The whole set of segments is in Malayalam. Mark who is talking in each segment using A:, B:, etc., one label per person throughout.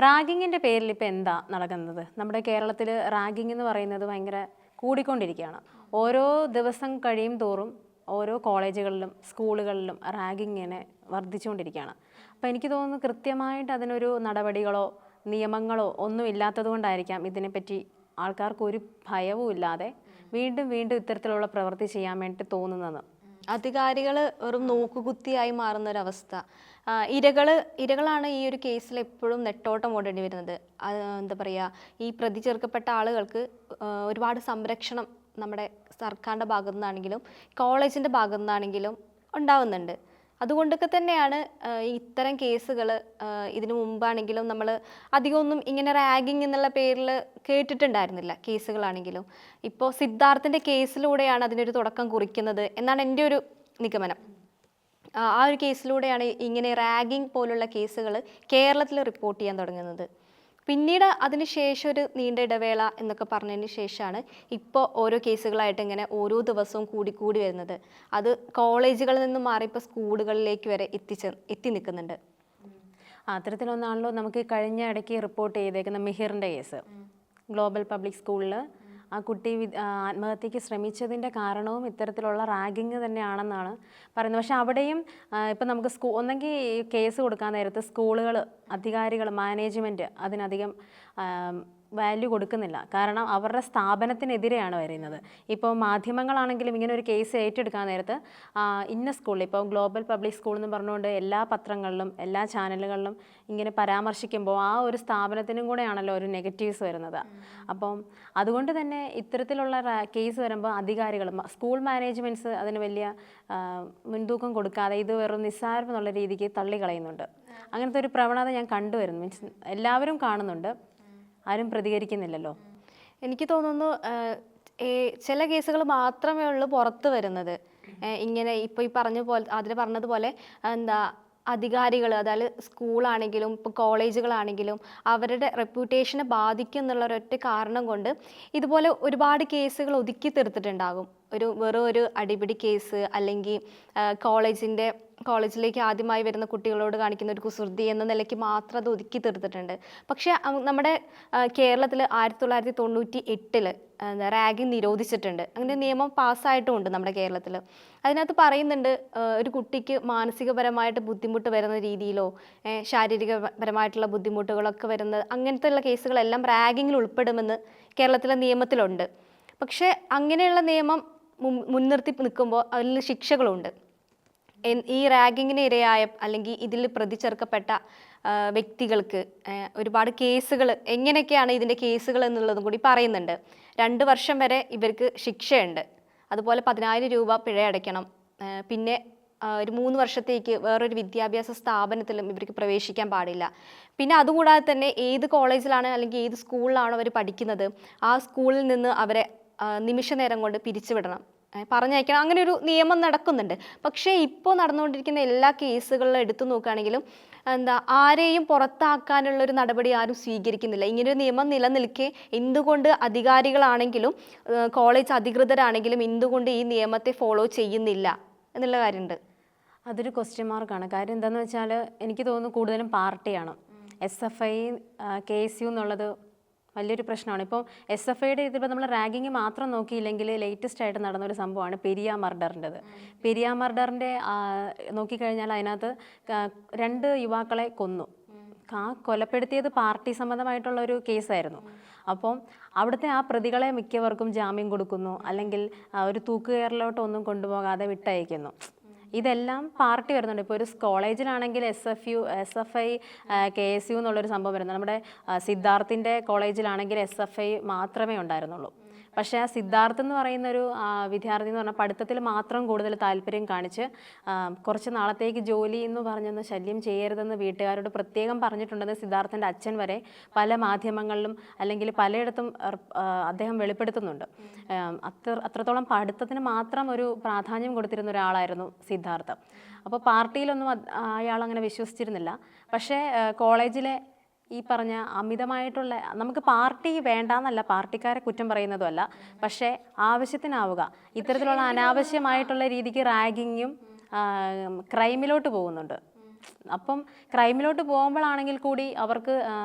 A: റാഗിങ്ങിൻ്റെ പേരിൽ ഇപ്പോൾ എന്താ നടക്കുന്നത്? നമ്മുടെ കേരളത്തിൽ റാഗിങ് എന്ന് പറയുന്നത് ഭയങ്കര കൂടിക്കൊണ്ടിരിക്കുകയാണ്. ഓരോ ദിവസം കഴിയും തോറും ഓരോ കോളേജുകളിലും സ്കൂളുകളിലും റാഗിങ്ങിനെ വർദ്ധിച്ചുകൊണ്ടിരിക്കുകയാണ്. അപ്പോൾ എനിക്ക് തോന്നുന്നു കൃത്യമായിട്ട് അതിനൊരു നടപടികളോ നിയമങ്ങളോ ഒന്നും ഇല്ലാത്തത് കൊണ്ടായിരിക്കാം ഇതിനെപ്പറ്റി ആൾക്കാർക്ക് ഒരു ഭയവും ഇല്ലാതെ വീണ്ടും വീണ്ടും ഇത്തരത്തിലുള്ള പ്രവൃത്തി ചെയ്യാൻ വേണ്ടി തോന്നുന്നത്.
B: അധികാരികൾ വെറും നോക്കുകുത്തിയായി മാറുന്നൊരവസ്ഥ. ഇരകളാണ് ഈ ഒരു കേസിൽ എപ്പോഴും നെട്ടോട്ടം ഓടേണ്ടി വരുന്നത്. എന്താ പറയുക, ഈ പ്രതി ചേർക്കപ്പെട്ട ആളുകൾക്ക് ഒരുപാട് സംരക്ഷണം നമ്മുടെ സർക്കാരിൻ്റെ ഭാഗത്തു നിന്നാണെങ്കിലും കോളേജിൻ്റെ ഭാഗത്തു നിന്നാണെങ്കിലും ഉണ്ടാവുന്നുണ്ട്. അതുകൊണ്ടൊക്കെ തന്നെയാണ് ഇത്തരം കേസുകൾ ഇതിനു മുമ്പാണെങ്കിലും നമ്മൾ അധികമൊന്നും ഇങ്ങനെ റാഗിങ് എന്നുള്ള പേരിൽ കേട്ടിട്ടുണ്ടായിരുന്നില്ല. കേസുകളാണെങ്കിലും ഇപ്പോൾ സിദ്ധാർത്ഥിൻ്റെ കേസിലൂടെയാണ് അതിനൊരു തുടക്കം കുറിക്കുന്നത് എന്നാണ് എൻ്റെ ഒരു നിഗമനം. ആ ഒരു കേസിലൂടെയാണ് ഇങ്ങനെ റാഗിങ് പോലുള്ള കേസുകൾ കേരളത്തിൽ റിപ്പോർട്ട് ചെയ്യാൻ തുടങ്ങുന്നത്. പിന്നീട് അതിനുശേഷം ഒരു നീണ്ട ഇടവേള എന്നൊക്കെ പറഞ്ഞതിന് ശേഷമാണ് ഇപ്പോൾ ഓരോ കേസുകളായിട്ട് ഇങ്ങനെ ഓരോ ദിവസവും കൂടി വരുന്നത്. അത് കോളേജുകളിൽ നിന്നും മാറി ഇപ്പോൾ സ്കൂളുകളിലേക്ക് വരെ എത്തി നിൽക്കുന്നുണ്ട്.
A: അത്തരത്തിലൊന്നാണല്ലോ നമുക്ക് കഴിഞ്ഞ ഇടയ്ക്ക് റിപ്പോർട്ട് ചെയ്തേക്കുന്ന മിഹിറിൻ്റെ കേസ്. ഗ്ലോബൽ പബ്ലിക് സ്കൂളിൽ ആ കുട്ടി ആത്മഹത്യക്ക് ശ്രമിച്ചതിൻ്റെ കാരണവും ഇത്തരത്തിലുള്ള റാഗിങ് തന്നെയാണെന്നാണ് പറയുന്നത്. പക്ഷെ അവിടെയും ഇപ്പം നമുക്ക് ഒന്നെങ്കിൽ കേസ് കൊടുക്കാൻ നേരത്ത് സ്കൂളുകൾ, അധികാരികൾ, മാനേജ്മെൻറ്റ് അതിനധികം വാല്യൂ കൊടുക്കുന്നില്ല. കാരണം അവരുടെ സ്ഥാപനത്തിനെതിരെയാണ് വരുന്നത്. ഇപ്പോൾ മാധ്യമങ്ങളാണെങ്കിലും ഇങ്ങനെ ഒരു കേസ് ഏറ്റെടുക്കാൻ നേരത്ത് ഇന്ന സ്കൂളിൽ, ഇപ്പോൾ ഗ്ലോബൽ പബ്ലിക് സ്കൂൾ എന്ന് പറഞ്ഞുകൊണ്ട് എല്ലാ പത്രങ്ങളിലും എല്ലാ ചാനലുകളിലും ഇങ്ങനെ പരാമർശിക്കുമ്പോൾ ആ ഒരു സ്ഥാപനത്തിനും കൂടെയാണല്ലോ ഒരു നെഗറ്റീവ്സ് വരുന്നത്. അപ്പം അതുകൊണ്ട് തന്നെ ഇത്തരത്തിലുള്ള കേസ് വരുമ്പോൾ അധികാരികൾ, സ്കൂൾ മാനേജ്മെൻറ്റ്സ് അതിന് വലിയ മുൻതൂക്കം കൊടുക്കാതെ ഇത് വെറും നിസ്സാരം എന്നുള്ള രീതിക്ക് തള്ളിക്കളയുന്നുണ്ട്. അങ്ങനത്തെ ഒരു പ്രവണത ഞാൻ കണ്ടുവരുന്നു. മീൻസ് എല്ലാവരും കാണുന്നുണ്ട്, ആരും പ്രതികരിക്കുന്നില്ലല്ലോ.
B: എനിക്ക് തോന്നുന്നു ചില കേസുകൾ മാത്രമേ ഉള്ളൂ പുറത്ത് വരുന്നത്. ഇങ്ങനെ ഇപ്പോൾ ഈ പറഞ്ഞതുപോലെ എന്താ അധികാരികൾ, അതായത് സ്കൂളാണെങ്കിലും ഇപ്പോൾ കോളേജുകളാണെങ്കിലും അവരുടെ റെപ്യൂട്ടേഷനെ ബാധിക്കും എന്നുള്ള ഒരൊറ്റ കാരണം കൊണ്ട് ഇതുപോലെ ഒരുപാട് കേസുകൾ ഒതുക്കി തീർത്തിട്ടുണ്ടാകും. വെറും ഒരു അടിപിടി കേസ്, അല്ലെങ്കിൽ കോളേജിലേക്ക് ആദ്യമായി വരുന്ന കുട്ടികളോട് കാണിക്കുന്ന ഒരു കുസൃതി എന്ന നിലയ്ക്ക് മാത്രം അത് ഒതുക്കി തീർത്തിട്ടുണ്ട്. പക്ഷേ നമ്മുടെ കേരളത്തിൽ 1998 റാഗിങ് നിരോധിച്ചിട്ടുണ്ട്. അങ്ങനെ നിയമം പാസ്സായിട്ടുമുണ്ട് നമ്മുടെ കേരളത്തിൽ. അതിനകത്ത് പറയുന്നുണ്ട് ഒരു കുട്ടിക്ക് മാനസികപരമായിട്ട് ബുദ്ധിമുട്ട് വരുന്ന രീതിയിലോ ശാരീരികപരമായിട്ടുള്ള ബുദ്ധിമുട്ടുകളൊക്കെ വരുന്ന അങ്ങനത്തെ ഉള്ള കേസുകളെല്ലാം റാഗിങ്ങിൽ ഉൾപ്പെടുമെന്ന് കേരളത്തിലെ നിയമത്തിലുണ്ട്. പക്ഷേ അങ്ങനെയുള്ള നിയമം മുൻനിർത്തി നിൽക്കുമ്പോൾ അതിൽ ശിക്ഷകളുണ്ട്. ഈ റാഗിങ്ങിന് ഇരയായ അല്ലെങ്കിൽ ഇതിൽ പ്രതി ചേർക്കപ്പെട്ട വ്യക്തികൾക്ക് ഒരുപാട് കേസുകൾ, എങ്ങനെയൊക്കെയാണ് ഇതിൻ്റെ കേസുകൾ എന്നുള്ളതും കൂടി പറയുന്നുണ്ട്. 2 വർഷം വരെ ഇവർക്ക് ശിക്ഷയുണ്ട്. അതുപോലെ 10,000 രൂപ പിഴ അടയ്ക്കണം. പിന്നെ ഒരു 3 വർഷത്തേക്ക് വേറൊരു വിദ്യാഭ്യാസ സ്ഥാപനത്തിലും ഇവർക്ക് പ്രവേശിക്കാൻ പാടില്ല. പിന്നെ അതുകൂടാതെ തന്നെ ഏത് കോളേജിലാണ് അല്ലെങ്കിൽ ഏത് സ്കൂളിലാണോ അവർ പഠിക്കുന്നത് ആ സ്കൂളിൽ നിന്ന് അവരെ നിമിഷ നേരം കൊണ്ട് പിരിച്ചുവിടണം, പറഞ്ഞയക്കണം. അങ്ങനെ ഒരു നിയമം നടക്കുന്നുണ്ട്. പക്ഷേ ഇപ്പോൾ നടന്നുകൊണ്ടിരിക്കുന്ന എല്ലാ കേസുകളിലും എടുത്തു നോക്കുകയാണെങ്കിലും ആരെയും പുറത്താക്കാനുള്ളൊരു നടപടി ആരും സ്വീകരിക്കുന്നില്ല. ഇങ്ങനൊരു നിയമം നിലനിൽക്കെ എന്തുകൊണ്ട് അധികാരികളാണെങ്കിലും കോളേജ് അധികൃതരാണെങ്കിലും എന്തുകൊണ്ട് ഈ നിയമത്തെ ഫോളോ ചെയ്യുന്നില്ല എന്നുള്ള കാര്യമുണ്ട്.
A: അതൊരു ക്വസ്റ്റ്യൻ മാർക്കാണ്. കാര്യം എന്താണെന്ന് വെച്ചാൽ എനിക്ക് തോന്നുന്നു കൂടുതലും പാർട്ടിയാണ്. SFI, KSU എന്നുള്ളത് വലിയൊരു പ്രശ്നമാണ്. ഇപ്പോൾ SFIയുടെ ഇതിപ്പോൾ നമ്മൾ റാഗിങ് മാത്രം നോക്കിയില്ലെങ്കിൽ ലേറ്റസ്റ്റ് ആയിട്ട് നടന്നൊരു സംഭവമാണ് പെരിയ മർഡറിൻ്റെത്. പെരിയ മർഡറിൻ്റെ നോക്കിക്കഴിഞ്ഞാൽ അതിനകത്ത് 2 യുവാക്കളെ കൊന്നു. കൊലപ്പെടുത്തിയത് പാർട്ടി സംബന്ധമായിട്ടുള്ള ഒരു കേസായിരുന്നു. അപ്പം അവിടുത്തെ ആ പ്രതികളെ മിക്കവർക്കും ജാമ്യം കൊടുക്കുന്നു, അല്ലെങ്കിൽ ഒരു തൂക്കുകയറിലോട്ടൊന്നും കൊണ്ടുപോകാതെ വിട്ടയക്കുന്നു. ഇതെല്ലാം പാർട്ടി വരുന്നുണ്ട്. ഇപ്പോൾ ഒരു കോളേജിലാണെങ്കിൽ SFI, KSU എന്നുള്ളൊരു സംഭവം വരുന്നത്. നമ്മുടെ സിദ്ധാർത്ഥിൻ്റെ കോളേജിലാണെങ്കിൽ SFI മാത്രമേ ഉണ്ടായിരുന്നുള്ളൂ. പക്ഷേ ആ സിദ്ധാർത്ഥ് എന്ന് പറയുന്നൊരു വിദ്യാർത്ഥി എന്ന് പറഞ്ഞാൽ പഠിത്തത്തിൽ മാത്രം കൂടുതൽ താല്പര്യം കാണിച്ച് കുറച്ച് നാളത്തേക്ക് ജോലി എന്ന് പറഞ്ഞൊന്ന് ശല്യം ചെയ്യരുതെന്ന് വീട്ടുകാരോട് പ്രത്യേകം പറഞ്ഞിട്ടുണ്ടെന്ന് സിദ്ധാർത്ഥിൻ്റെ അച്ഛൻ വരെ പല മാധ്യമങ്ങളിലും അല്ലെങ്കിൽ പലയിടത്തും അദ്ദേഹം വെളിപ്പെടുത്തുന്നുണ്ട്. അത്രത്തോളം പഠിത്തത്തിന് മാത്രം ഒരു പ്രാധാന്യം കൊടുത്തിരുന്ന ഒരാളായിരുന്നു സിദ്ധാർത്ഥ്. അപ്പോൾ പാർട്ടിയിലൊന്നും അയാളങ്ങനെ വിശ്വസിച്ചിരുന്നില്ല. പക്ഷേ കോളേജിലെ ഈ പറഞ്ഞ അമിതമായിട്ടുള്ള, നമുക്ക് പാർട്ടി വേണ്ടാന്നല്ല, പാർട്ടിക്കാരെ കുറ്റം പറയുന്നതുമല്ല, പക്ഷേ ആവശ്യത്തിനാവുക ഇത്തരത്തിലുള്ള അനാവശ്യമായിട്ടുള്ള രീതിക്ക് റാഗിങ്ങും ക്രൈമിലോട്ട് പോകുന്നുണ്ട്. അപ്പം ക്രൈമിലോട്ട് പോകുമ്പോഴാണെങ്കിൽ കൂടി അവർക്ക്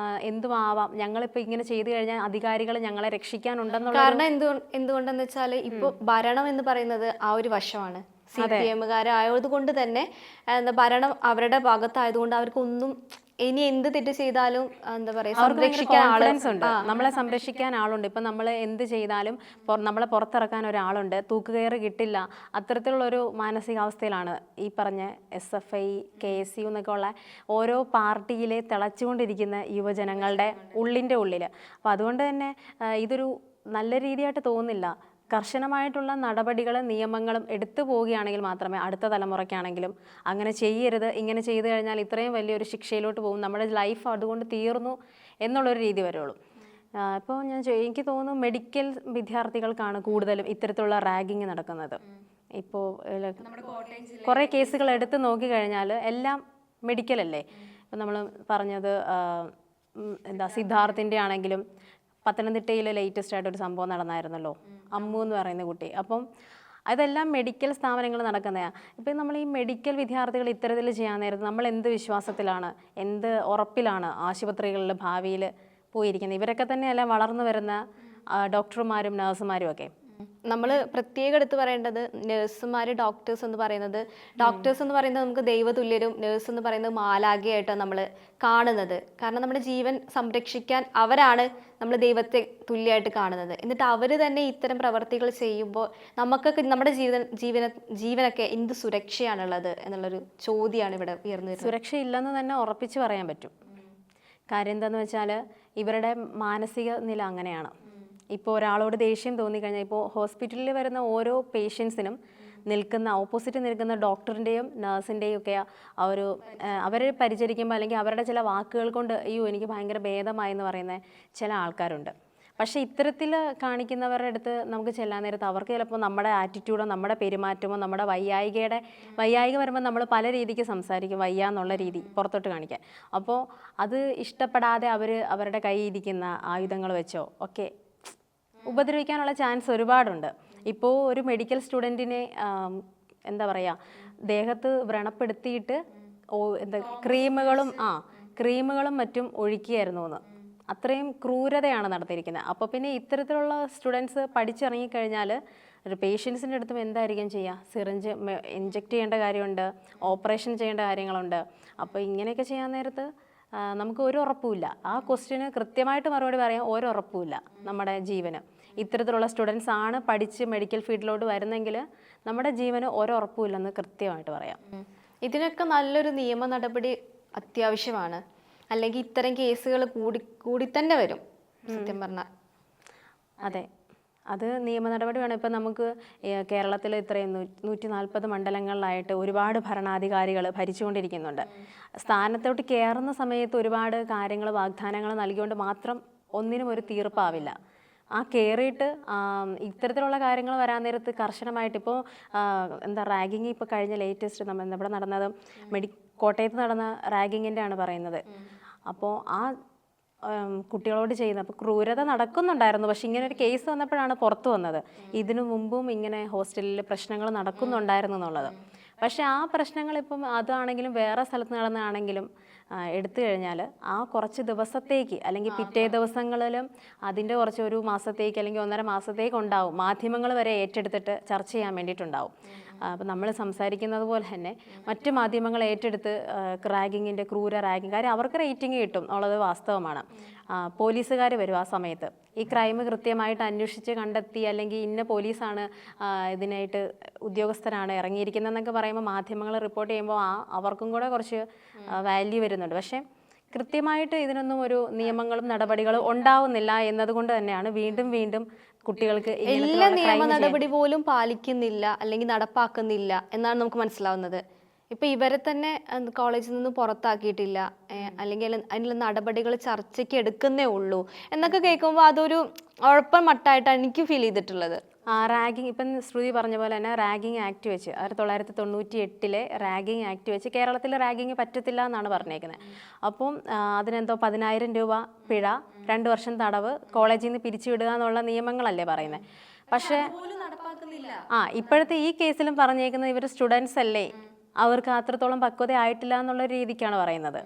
A: എന്തും ആവാം, ഞങ്ങളിപ്പോൾ ഇങ്ങനെ ചെയ്തു കഴിഞ്ഞാൽ അധികാരികൾ ഞങ്ങളെ രക്ഷിക്കാനുണ്ടെന്നുള്ള.
B: കാരണം എന്തുകൊണ്ടെന്ന് വെച്ചാൽ ഇപ്പോൾ ഭരണം എന്ന് പറയുന്നത് ആ ഒരു വശമാണ്. CPM-കാരായത് കൊണ്ട് തന്നെ ഭരണം അവരുടെ ഭാഗത്തായതുകൊണ്ട് അവർക്കൊന്നും ഇനി എന്ത് തെറ്റ് ചെയ്താലും എന്താ പറയുക, സംരക്ഷിക്കാൻ
A: കോൺഫിഡൻസ് ഉണ്ട്, നമ്മളെ സംരക്ഷിക്കാൻ ആളുണ്ട്. ഇപ്പം നമ്മൾ എന്ത് ചെയ്താലും നമ്മളെ പുറത്തിറക്കാൻ ഒരാളുണ്ട്, തൂക്കുകയറ് കിട്ടില്ല. അത്തരത്തിലുള്ളൊരു മാനസികാവസ്ഥയിലാണ് ഈ പറഞ്ഞ SFI, KSU എന്നൊക്കെ ഉള്ള ഓരോ പാർട്ടിയിലെ തിളച്ചുകൊണ്ടിരിക്കുന്ന യുവജനങ്ങളുടെ ഉള്ളിൻ്റെ ഉള്ളിൽ. അപ്പോൾ അതുകൊണ്ട് തന്നെ ഇതൊരു നല്ല രീതിയായിട്ട് തോന്നുന്നില്ല. കർശനമായിട്ടുള്ള നടപടികളും നിയമങ്ങളും എടുത്തു പോവുകയാണെങ്കിൽ മാത്രമേ അടുത്ത തലമുറയ്ക്കാണെങ്കിലും അങ്ങനെ ചെയ്യരുത്, ഇങ്ങനെ ചെയ്തു കഴിഞ്ഞാൽ ഇത്രയും വലിയൊരു ശിക്ഷയിലോട്ട് പോകും, നമ്മുടെ ലൈഫ് അതുകൊണ്ട് തീർന്നു എന്നുള്ളൊരു രീതി വരുള്ളൂ. ഇപ്പോൾ എനിക്ക് തോന്നുന്നു മെഡിക്കൽ വിദ്യാർത്ഥികൾക്കാണ് കൂടുതലും ഇത്തരത്തിലുള്ള റാഗിങ് നടക്കുന്നത്. ഇപ്പോൾ കുറേ കേസുകൾ എടുത്ത് നോക്കിക്കഴിഞ്ഞാൽ എല്ലാം മെഡിക്കലല്ലേ. ഇപ്പം നമ്മൾ പറഞ്ഞത് സിദ്ധാർത്ഥിൻ്റെ ആണെങ്കിലും പത്തനംതിട്ടയിൽ ലേറ്റസ്റ്റ് ആയിട്ടൊരു സംഭവം നടന്നായിരുന്നല്ലോ, അമ്മു എന്ന് പറയുന്ന കുട്ടി. അപ്പം അതെല്ലാം മെഡിക്കൽ സ്ഥാപനങ്ങൾ നടക്കുന്നതാണ്. ഇപ്പം നമ്മൾ ഈ മെഡിക്കൽ വിദ്യാർത്ഥികൾ ഇത്തരത്തിൽ ചെയ്യാൻ നേരത്ത് നമ്മൾ എന്ത് വിശ്വാസത്തിലാണ്, എന്ത് ഉറപ്പിലാണ് ആശുപത്രികളിൽ ഭാവിയിൽ പോയിരിക്കുന്നത്? ഇവരൊക്കെ തന്നെയല്ല വളർന്നു വരുന്ന ഡോക്ടർമാരും നഴ്സുമാരും ഒക്കെ.
B: നമ്മൾ പ്രത്യേകം എടുത്ത് പറയേണ്ടത് നഴ്സുമാർ, ഡോക്ടേഴ്സ് എന്ന് പറയുന്നത് നമുക്ക് ദൈവതുല്യരും, നഴ്സ് എന്ന് പറയുന്നത് മാലാഖയായിട്ടാണ് നമ്മൾ കാണുന്നത്. കാരണം നമ്മുടെ ജീവൻ സംരക്ഷിക്കാൻ അവരാണ് നമ്മൾ ദൈവത്തെ തുല്യമായിട്ട് കാണുന്നത്. എന്നിട്ട് അവർ തന്നെ ഇത്തരം പ്രവർത്തികൾ ചെയ്യുമ്പോൾ നമുക്കൊക്കെ നമ്മുടെ ജീവനൊക്കെ എന്ത് സുരക്ഷയാണുള്ളത് എന്നുള്ളൊരു ചോദ്യമാണ് ഇവിടെ ഉയർന്നു വരുന്നത്.
A: സുരക്ഷയില്ലെന്ന് തന്നെ ഉറപ്പിച്ച് പറയാൻ പറ്റും. കാര്യം എന്താണെന്ന് വെച്ചാൽ ഇവരുടെ മാനസിക നില അങ്ങനെയാണ്. ഇപ്പോൾ ഒരാളോട് ദേഷ്യം തോന്നിക്കഴിഞ്ഞാൽ, ഇപ്പോൾ ഹോസ്പിറ്റലിൽ വരുന്ന ഓരോ പേഷ്യൻസിനും ഓപ്പോസിറ്റ് നിൽക്കുന്ന ഡോക്ടറിൻ്റെയും നഴ്സിൻ്റെയും ഒക്കെ അവരെ പരിചരിക്കുമ്പോൾ അല്ലെങ്കിൽ അവരുടെ ചില വാക്കുകൾ കൊണ്ട് അയ്യോ എനിക്ക് ഭയങ്കര ഭേദമായി എന്ന് പറയുന്ന ചില ആൾക്കാരുണ്ട്. പക്ഷേ ഇത്തരത്തിൽ കാണിക്കുന്നവരുടെ അടുത്ത് നമുക്ക് ചെല്ലാൻ നേരത്ത് അവർക്ക് ചിലപ്പോൾ നമ്മുടെ ആറ്റിറ്റ്യൂഡോ നമ്മുടെ പെരുമാറ്റമോ നമ്മുടെ വയ്യായിക വരുമ്പോൾ നമ്മൾ പല രീതിക്ക് സംസാരിക്കും, വയ്യ എന്നുള്ള രീതി പുറത്തോട്ട് കാണിക്കാൻ. അപ്പോൾ അത് ഇഷ്ടപ്പെടാതെ അവരുടെ കയ്യിൽ ഇരിക്കുന്ന ആയുധങ്ങൾ വെച്ചോ ഒക്കെ ഉപദ്രവിക്കാനുള്ള ചാൻസ് ഒരുപാടുണ്ട്. ഇപ്പോൾ ഒരു മെഡിക്കൽ സ്റ്റുഡൻറ്റിനെ എന്താ പറയുക, ദേഹത്ത് വ്രണപ്പെടുത്തിയിട്ട് ക്രീമുകളും മറ്റും ഒഴിക്കുകയായിരുന്നു എന്ന്. അത്രയും ക്രൂരതയാണ് നടത്തിയിരിക്കുന്നത്. അപ്പോൾ പിന്നെ ഇത്തരത്തിലുള്ള സ്റ്റുഡൻസ് പഠിച്ചിറങ്ങിക്കഴിഞ്ഞാൽ ഒരു പേഷ്യൻസിൻ്റെ അടുത്തും എന്തായിരിക്കും ചെയ്യുക? സിറിഞ്ച് ഇഞ്ചെക്ട് ചെയ്യേണ്ട കാര്യമുണ്ട്, ഓപ്പറേഷൻ ചെയ്യേണ്ട കാര്യങ്ങളുണ്ട്. അപ്പോൾ ഇങ്ങനെയൊക്കെ ചെയ്യാൻ നേരത്ത് നമുക്ക് ഒരു ഉറപ്പുമില്ല. ആ ക്വസ്റ്റ്യന് കൃത്യമായിട്ട് മറുപടി പറയാൻ ഒരു ഉറപ്പുമില്ല നമ്മുടെ ജീവന്. ഇത്തരത്തിലുള്ള സ്റ്റുഡൻസ് ആണ് പഠിച്ച് മെഡിക്കൽ ഫീൽഡിലോട്ട് വരുന്നെങ്കിൽ നമ്മുടെ ജീവന് ഒരു ഉറപ്പുമില്ലെന്ന് കൃത്യമായിട്ട് പറയാം.
B: ഇതിനൊക്കെ നല്ലൊരു നിയമ നടപടി അത്യാവശ്യമാണ്. അല്ലെങ്കിൽ ഇത്തരം കേസുകൾ കൂടി തന്നെ വരും സത്യം പറഞ്ഞാൽ.
A: അതെ, അത് നിയമ നടപടി വേണം. ഇപ്പം നമുക്ക് കേരളത്തിൽ ഇത്രയും 140 മണ്ഡലങ്ങളിലായിട്ട് ഒരുപാട് ഭരണാധികാരികൾ ഭരിച്ചുകൊണ്ടിരിക്കുന്നുണ്ട്. സ്ഥാനത്തോട്ട് കയറുന്ന സമയത്ത് ഒരുപാട് കാര്യങ്ങൾ വാഗ്ദാനങ്ങൾ നൽകിക്കൊണ്ട് മാത്രം ഒന്നിനും ഒരു തീർപ്പാവില്ല. കയറിയിട്ട് ഇത്തരത്തിലുള്ള കാര്യങ്ങൾ വരാൻ നേരത്ത് കർശനമായിട്ട് ഇപ്പോൾ റാഗിങ് ഇപ്പോൾ കഴിഞ്ഞ ലേറ്റസ്റ്റ് ഇവിടെ നടന്നത് കോട്ടയത്ത് നടന്ന റാഗിങ്ങിൻ്റെ ആണ് പറയുന്നത്. അപ്പോൾ കുട്ടികളോട് ചെയ്യുന്നത് അപ്പോൾ ക്രൂരത നടക്കുന്നുണ്ടായിരുന്നു. പക്ഷെ ഇങ്ങനെ ഒരു കേസ് വന്നപ്പോഴാണ് പുറത്തു വന്നത് ഇതിനു മുമ്പും ഇങ്ങനെ ഹോസ്റ്റലിൽ പ്രശ്നങ്ങൾ നടക്കുന്നുണ്ടായിരുന്നു എന്നുള്ളത്. പക്ഷെ ആ പ്രശ്നങ്ങൾ ഇപ്പം അതാണെങ്കിലും വേറെ സ്ഥലത്ത് നടന്നതാണെങ്കിലും എടുത്തു കഴിഞ്ഞാൽ കുറച്ച് ദിവസത്തേക്ക് അല്ലെങ്കിൽ പിറ്റേ ദിവസങ്ങളിലും അതിൻ്റെ കുറച്ച് ഒരു മാസത്തേക്ക് അല്ലെങ്കിൽ 1.5 മാസത്തേക്ക് ഉണ്ടാവും. മാധ്യമങ്ങൾ വരെ ഏറ്റെടുത്തിട്ട് ചർച്ച ചെയ്യാൻ വേണ്ടിയിട്ടുണ്ടാവും. അപ്പം നമ്മൾ സംസാരിക്കുന്നത് പോലെ തന്നെ മറ്റ് മാധ്യമങ്ങൾ ഏറ്റെടുത്ത് റാഗിങ്ങിൻ്റെ ക്രൂര റാഗിങ് കാര്യം അവർക്ക് റേറ്റിംഗ് കിട്ടും എന്നുള്ളത് വാസ്തവമാണ്. പോലീസുകാർ വരും ആ സമയത്ത് ഈ ക്രൈം കൃത്യമായിട്ട് അന്വേഷിച്ച് കണ്ടെത്തി അല്ലെങ്കിൽ ഇന്ന പോലീസാണ് ഇതിനായിട്ട് ഉദ്യോഗസ്ഥരാണ് ഇറങ്ങിയിരിക്കുന്നതെന്നൊക്കെ പറയുമ്പോൾ മാധ്യമങ്ങൾ റിപ്പോർട്ട് ചെയ്യുമ്പോൾ അവർക്കും കൂടെ കുറച്ച് വാല്യൂ വരുന്നുണ്ട്. പക്ഷേ കൃത്യമായിട്ട് ഇതിനൊന്നും ഒരു നിയമങ്ങളും നടപടികളും ഉണ്ടാവുന്നില്ല എന്നതുകൊണ്ട് തന്നെയാണ് വീണ്ടും കുട്ടികൾക്ക്
B: എല്ലാ നിയമ നടപടി പോലും പാലിക്കുന്നില്ല അല്ലെങ്കിൽ നടപ്പാക്കുന്നില്ല എന്നാണ് നമുക്ക് മനസ്സിലാവുന്നത്. ഇപ്പം ഇവരെ തന്നെ കോളേജിൽ നിന്ന് പുറത്താക്കിയിട്ടില്ല, അല്ലെങ്കിൽ അതിനുള്ള നടപടികൾ ചർച്ചയ്ക്ക് എടുക്കുന്നേ ഉള്ളൂ എന്നൊക്കെ കേൾക്കുമ്പോൾ അതൊരു ഉഴപ്പൻ മട്ടായിട്ടാണ് എനിക്ക് ഫീൽ ചെയ്തിട്ടുള്ളത്.
A: റാഗിങ് ഇപ്പം ശ്രുതി പറഞ്ഞ പോലെ തന്നെ റാഗിങ് ആക്ട് വെച്ച് 1998 റാഗിങ് ആക്ട് വെച്ച് കേരളത്തിൽ റാഗിങ് പറ്റത്തില്ല എന്നാണ് പറഞ്ഞേക്കുന്നത്. അപ്പം അതിനെന്തോ 10,000 രൂപ പിഴ, 2 വർഷം തടവ്, കോളേജിൽ നിന്ന് പിരിച്ചുവിടുക എന്നുള്ള നിയമങ്ങളല്ലേ പറയുന്നത്. പക്ഷേ ഇപ്പോഴത്തെ ഈ കേസിലും പറഞ്ഞേക്കുന്നത് ഇവർ സ്റ്റുഡൻസ് അല്ലേ, അവർക്ക് അത്രത്തോളം പക്വത ആയിട്ടില്ല എന്നുള്ള രീതിക്കാണ് പറയുന്നത്.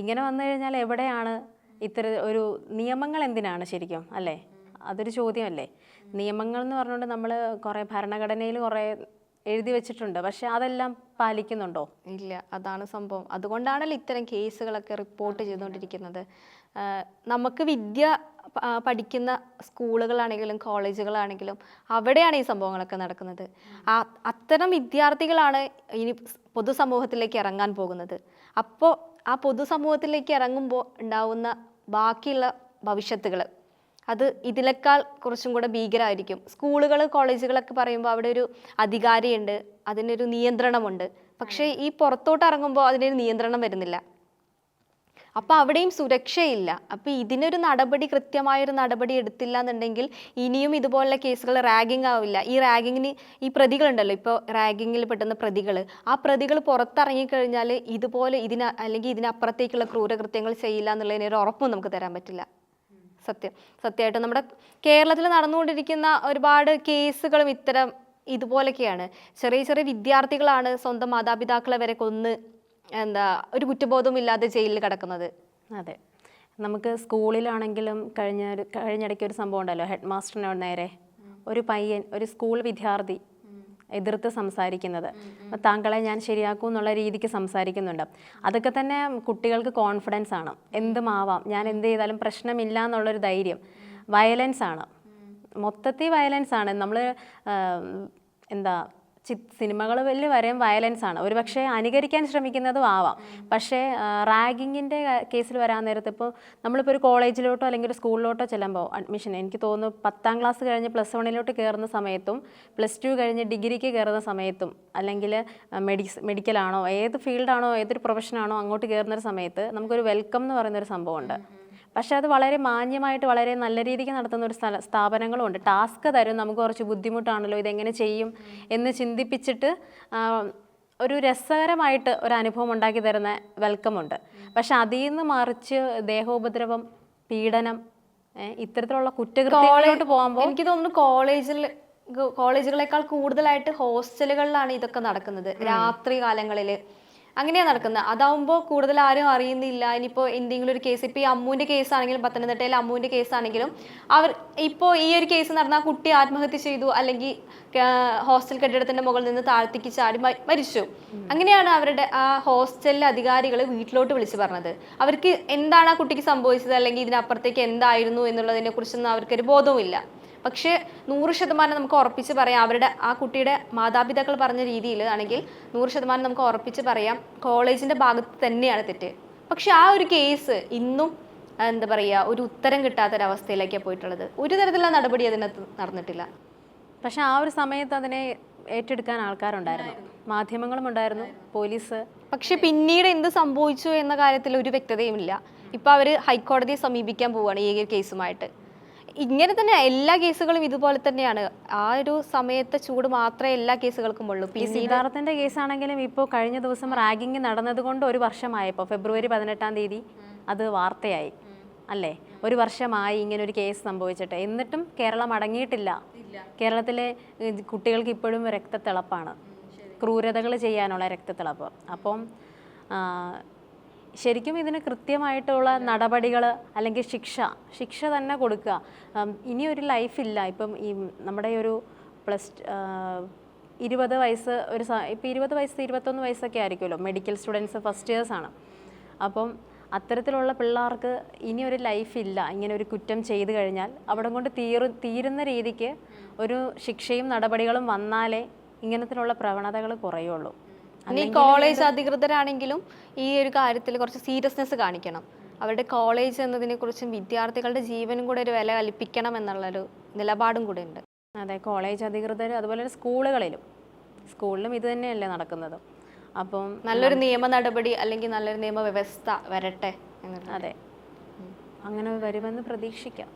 A: ഇങ്ങനെ വന്നു കഴിഞ്ഞാൽ എവിടെയാണ് ഒരു നിയമങ്ങൾ എന്തിനാണ് ശരിക്കും, അല്ലേ? അതൊരു ചോദ്യമല്ലേ. നിയമങ്ങൾ എന്ന് പറഞ്ഞുകൊണ്ട് നമ്മൾ കുറേ ഭരണഘടനയിൽ കുറേ എഴുതി വെച്ചിട്ടുണ്ട്, പക്ഷെ അതെല്ലാം പാലിക്കുന്നുണ്ടോ?
B: ഇല്ല, അതാണ് സംഭവം. അതുകൊണ്ടാണല്ലോ ഇത്തരം കേസുകളൊക്കെ റിപ്പോർട്ട് ചെയ്തുകൊണ്ടിരിക്കുന്നത്. നമുക്ക് വിദ്യ പഠിക്കുന്ന സ്കൂളുകളാണെങ്കിലും കോളേജുകളാണെങ്കിലും അവിടെയാണ് ഈ സംഭവങ്ങളൊക്കെ നടക്കുന്നത്. അത്തരം വിദ്യാർത്ഥികളാണ് ഇനി പൊതുസമൂഹത്തിലേക്ക് ഇറങ്ങാൻ പോകുന്നത്. അപ്പോൾ ആ പൊതുസമൂഹത്തിലേക്ക് ഇറങ്ങുമ്പോൾ ഉണ്ടാവുന്ന ബാക്കിയുള്ള ഭവിഷ്യത്തുകൾ അത് ഇതിനേക്കാൾ കുറച്ചും കൂടെ ഭീകരമായിരിക്കും. സ്കൂളുകൾ കോളേജുകളൊക്കെ പറയുമ്പോൾ അവിടെ ഒരു അധികാരിയുണ്ട്, അതിനൊരു നിയന്ത്രണമുണ്ട്. പക്ഷേ ഈ പുറത്തോട്ട് ഇറങ്ങുമ്പോൾ അതിനൊരു നിയന്ത്രണം വരുന്നില്ല. അപ്പോൾ അവിടെയും സുരക്ഷയില്ല. അപ്പോൾ ഇതിനൊരു നടപടി, കൃത്യമായൊരു നടപടി എടുത്തില്ല എന്നുണ്ടെങ്കിൽ ഇനിയും ഇതുപോലുള്ള കേസുകൾ റാഗിങ് ആവില്ല. ഈ റാഗിങ്ങിന് ഈ പ്രതികളുണ്ടല്ലോ, ഇപ്പോൾ റാഗിങ്ങിൽ പെട്ടുന്ന പ്രതികൾ, ആ പ്രതികൾ പുറത്തിറങ്ങിക്കഴിഞ്ഞാൽ ഇതുപോലെ അല്ലെങ്കിൽ ഇതിനപ്പുറത്തേക്കുള്ള ക്രൂരകൃത്യങ്ങൾ ചെയ്യില്ല എന്നുള്ളതിന് ഒരു ഉറപ്പും നമുക്ക് തരാൻ പറ്റില്ല. സത്യമായിട്ട് നമ്മുടെ കേരളത്തിൽ നടന്നുകൊണ്ടിരിക്കുന്ന ഒരുപാട് കേസുകളും ഇതുപോലൊക്കെയാണ്. ചെറിയ ചെറിയ വിദ്യാർത്ഥികളാണ് സ്വന്തം മാതാപിതാക്കളെ വരെ കൊന്ന് ഒരു കുറ്റബോധവും ഇല്ലാതെ ജയിലിൽ കിടക്കുന്നത്.
A: അതെ, നമുക്ക് സ്കൂളിലാണെങ്കിലും കഴിഞ്ഞിടയ്ക്ക് ഒരു സംഭവം ഉണ്ടല്ലോ, ഹെഡ് മാസ്റ്ററിനോട് നേരെ ഒരു പയ്യൻ, ഒരു സ്കൂൾ വിദ്യാർത്ഥി എതിർത്ത് സംസാരിക്കുന്നത്, താങ്കളെ ഞാൻ ശരിയാക്കും എന്നുള്ള രീതിക്ക് സംസാരിക്കുന്നുണ്ട്. അതൊക്കെ തന്നെ കുട്ടികൾക്ക് കോൺഫിഡൻസ് ആണ്, എന്തുമാവാം, ഞാൻ എന്ത് ചെയ്താലും പ്രശ്നമില്ല എന്നുള്ളൊരു ധൈര്യം. വയലൻസ് ആണ്, മൊത്തത്തിൽ വയലൻസ് ആണ്. നമ്മൾ സിനിമകൾ വലിയ വരെയും വയലൻസ് ആണ്. ഒരു പക്ഷേ അനുകരിക്കാൻ ശ്രമിക്കുന്നതും ആവാം. പക്ഷേ റാഗിങ്ങിൻ്റെ കേസിൽ വരാൻ നേരത്ത് ഇപ്പോൾ നമ്മളിപ്പോൾ ഒരു കോളേജിലോട്ടോ അല്ലെങ്കിൽ ഒരു സ്കൂളിലോട്ടോ ചെല്ലുമ്പോൾ അഡ്മിഷൻ, എനിക്ക് തോന്നുന്നു 10ാം ക്ലാസ് കഴിഞ്ഞ് +1 കയറുന്ന സമയത്തും +2 കഴിഞ്ഞ് ഡിഗ്രിക്ക് കയറുന്ന സമയത്തും അല്ലെങ്കിൽ മെഡിക്കലാണോ ഏത് ഫീൽഡാണോ ഏതൊരു പ്രൊഫഷനാണോ അങ്ങോട്ട് കയറുന്നൊരു സമയത്ത് നമുക്കൊരു വെൽക്കം എന്ന് പറയുന്നൊരു സംഭവമുണ്ട്. പക്ഷെ അത് വളരെ മാന്യമായിട്ട് വളരെ നല്ല രീതിക്ക് നടത്തുന്ന ഒരു സ്ഥാപനങ്ങളും ഉണ്ട്. ടാസ്ക് തരും, നമുക്ക് കുറച്ച് ബുദ്ധിമുട്ടാണല്ലോ, ഇതെങ്ങനെ ചെയ്യും എന്ന് ചിന്തിപ്പിച്ചിട്ട് ഒരു രസകരമായിട്ട് ഒരു അനുഭവം ഉണ്ടാക്കി തരുന്ന വെൽക്കം ഉണ്ട്. പക്ഷെ അതിൽ നിന്ന് മറിച്ച് ദേഹോപദ്രവം, പീഡനം, ഇത്തരത്തിലുള്ള കുറ്റകൃത്യങ്ങളിലോട്ട് പോകുമ്പോൾ
B: എനിക്ക് തോന്നുന്നു കോളേജുകളെക്കാൾ കൂടുതലായിട്ട് ഹോസ്റ്റലുകളിലാണ് ഇതൊക്കെ നടക്കുന്നത്. രാത്രി കാലങ്ങളിൽ അങ്ങനെയാണ് നടക്കുന്നത്. അതാവുമ്പോൾ കൂടുതൽ ആരും അറിയുന്നില്ല. ഇനിയിപ്പോൾ എന്തെങ്കിലും ഒരു കേസ്, ഇപ്പോൾ ഈ അമ്മുവിൻ്റെ കേസാണെങ്കിലും, പത്തനംതിട്ടയിലെ അമ്മുവിൻ്റെ കേസാണെങ്കിലും, ഇപ്പോൾ ഈ ഒരു കേസ് നടന്നാൽ കുട്ടി ആത്മഹത്യ ചെയ്തു അല്ലെങ്കിൽ ഹോസ്റ്റൽ കെട്ടിടത്തിൻ്റെ മുകളിൽ നിന്ന് താഴ്ത്തിക്ക് ചാടി മരിച്ചു. അങ്ങനെയാണ് അവരുടെ ആ ഹോസ്റ്റലിലെ അധികാരികൾ വീട്ടിലോട്ട് വിളിച്ച് പറഞ്ഞത്. അവർക്ക് എന്താണ് ആ കുട്ടിക്ക് സംഭവിച്ചത് അല്ലെങ്കിൽ ഇതിനപ്പുറത്തേക്ക് എന്തായിരുന്നു എന്നുള്ളതിനെ കുറിച്ചൊന്നും അവർക്കൊരു ബോധവുമില്ല. പക്ഷേ 100% നമുക്ക് ഉറപ്പിച്ച് പറയാം, ആ കുട്ടിയുടെ മാതാപിതാക്കൾ പറഞ്ഞ രീതിയിൽ ആണെങ്കിൽ 100% നമുക്ക് ഉറപ്പിച്ച് പറയാം കോളേജിൻ്റെ ഭാഗത്ത് തന്നെയാണ് തെറ്റ്. പക്ഷെ ആ ഒരു കേസ് ഇന്നും ഒരു ഉത്തരം കിട്ടാത്തൊരവസ്ഥയിലേക്കാണ് പോയിട്ടുള്ളത്. ഒരു തരത്തിലുള്ള നടപടി അതിനകത്ത് നടന്നിട്ടില്ല.
A: പക്ഷെ ആ ഒരു സമയത്ത് അതിനെ ഏറ്റെടുക്കാൻ ആൾക്കാരുണ്ടായിരുന്നു, മാധ്യമങ്ങളും ഉണ്ടായിരുന്നു, പോലീസ്.
B: പക്ഷെ പിന്നീട് എന്ത് സംഭവിച്ചു എന്ന കാര്യത്തിൽ ഒരു വ്യക്തതയും ഇല്ല. ഇപ്പോൾ അവർ ഹൈക്കോടതിയെ സമീപിക്കാൻ പോവുകയാണ് ഈ കേസുമായിട്ട്. ഇങ്ങനെ തന്നെ എല്ലാ കേസുകളും ഇതുപോലെ തന്നെയാണ്. ആ ഒരു സമയത്തെ ചൂട് മാത്രമേ എല്ലാ കേസുകൾക്കും ഉള്ളൂ.
A: സിദ്ധാർത്ഥന്റെ കേസാണെങ്കിലും ഇപ്പോൾ കഴിഞ്ഞ ദിവസം റാഗിങ് നടന്നത് കൊണ്ട് 1 വർഷമായപ്പോൾ ഫെബ്രുവരി 18-ാം തീയതി അത് വാർത്തയായി, അല്ലേ? 1 വർഷമായി ഇങ്ങനെ ഒരു കേസ് സംഭവിച്ചിട്ട്. എന്നിട്ടും കേരളം അടങ്ങിയിട്ടില്ല. കേരളത്തിലെ കുട്ടികൾക്ക് ഇപ്പോഴും രക്തത്തിളപ്പാണ്, ക്രൂരതകൾ ചെയ്യാനുള്ള രക്തത്തിളപ്പ്. അപ്പം ശരിക്കും ഇതിന് കൃത്യമായിട്ടുള്ള നടപടികൾ അല്ലെങ്കിൽ ശിക്ഷ തന്നെ കൊടുക്കുക. ഇനിയൊരു ലൈഫില്ല. ഇപ്പം ഈ നമ്മുടെ ഒരു 20 വയസ്സ് ഇപ്പം 20 വയസ്സ് 21 വയസ്സൊക്കെ ആയിരിക്കുമല്ലോ മെഡിക്കൽ സ്റ്റുഡൻസ്, ഫസ്റ്റ് ഇയേഴ്സാണ്. അപ്പം അത്തരത്തിലുള്ള പിള്ളേർക്ക് ഇനിയൊരു ലൈഫില്ല. ഇങ്ങനെ ഒരു കുറ്റം ചെയ്തു കഴിഞ്ഞാൽ അവിടെ കൊണ്ട് തീരുന്ന രീതിക്ക് ഒരു ശിക്ഷയും നടപടികളും വന്നാലേ ഇങ്ങനത്തിലുള്ള പ്രവണതകൾ കുറയുള്ളൂ.
B: ഈ കോളേജ് അധികൃതരാണെങ്കിലും ഈ ഒരു കാര്യത്തിൽ കുറച്ച് സീരിയസ്നെസ് കാണിക്കണം. അവരുടെ കോളേജ് എന്നതിനെ കുറിച്ചും വിദ്യാർത്ഥികളുടെ ജീവനും കൂടെ ഒരു വില കൽപ്പിക്കണം എന്നുള്ളൊരു നിലപാടും കൂടെ ഉണ്ട്.
A: അതെ, കോളേജ് അധികൃതർ അതുപോലെ സ്കൂളിലും ഇത് തന്നെയല്ലേ നടക്കുന്നത്. അപ്പം
B: നല്ലൊരു നിയമ നടപടി അല്ലെങ്കിൽ നല്ലൊരു നിയമ വ്യവസ്ഥ വരട്ടെ.
A: അതെ, അങ്ങനെ വരുമെന്ന് പ്രതീക്ഷിക്കാം.